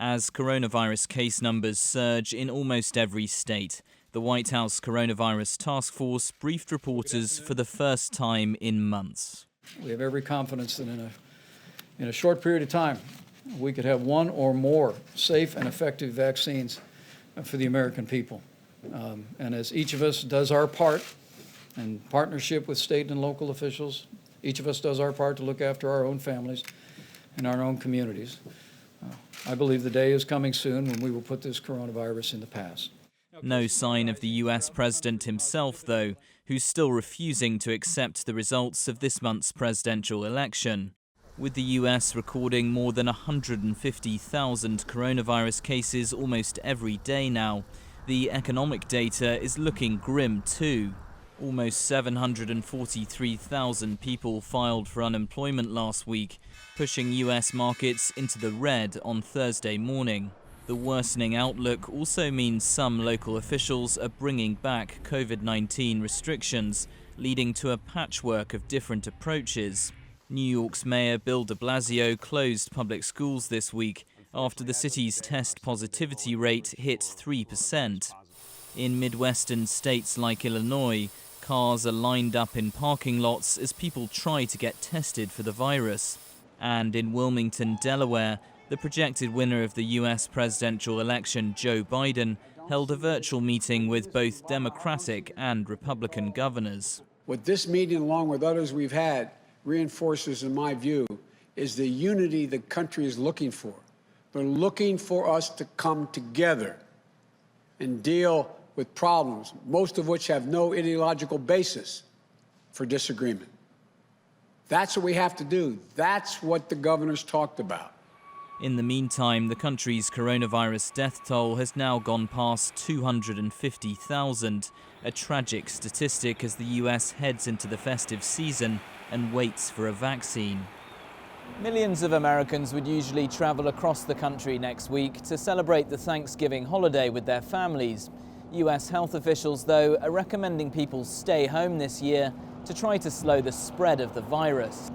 as coronavirus case numbers surge in almost every state. The White House Coronavirus Task Force briefed reporters for the first time in months. We have every confidence that in a short period of time, we could have one or more safe and effective vaccines for the American people. And as each of us does our part in partnership with state and local officials, each of us does our part to look after our own families and our own communities. I believe the day is coming soon when we will put this coronavirus in the past. No sign of the US president himself, though, who's still refusing to accept the results of this month's presidential election. With the US recording more than 150,000 coronavirus cases almost every day now, the economic data is looking grim too. Almost 743,000 people filed for unemployment last week, pushing US markets into the red on Thursday morning. The worsening outlook also means some local officials are bringing back COVID-19 restrictions, leading to a patchwork of different approaches. New York's Mayor Bill de Blasio closed public schools this week after the city's test positivity rate hit 3%. In Midwestern states like Illinois, cars are lined up in parking lots as people try to get tested for the virus. And in Wilmington, Delaware, the projected winner of the US presidential election, Joe Biden, held a virtual meeting with both Democratic and Republican governors. What this meeting, along with others we've had, reinforces, in my view, is the unity the country is looking for. They're looking for us to come together and deal with problems, most of which have no ideological basis for disagreement. That's what we have to do. That's what the governors talked about. In the meantime, the country's coronavirus death toll has now gone past 250,000, a tragic statistic as the US heads into the festive season and waits for a vaccine. Millions of Americans would usually travel across the country next week to celebrate the Thanksgiving holiday with their families. US health officials, though, are recommending people stay home this year to try to slow the spread of the virus.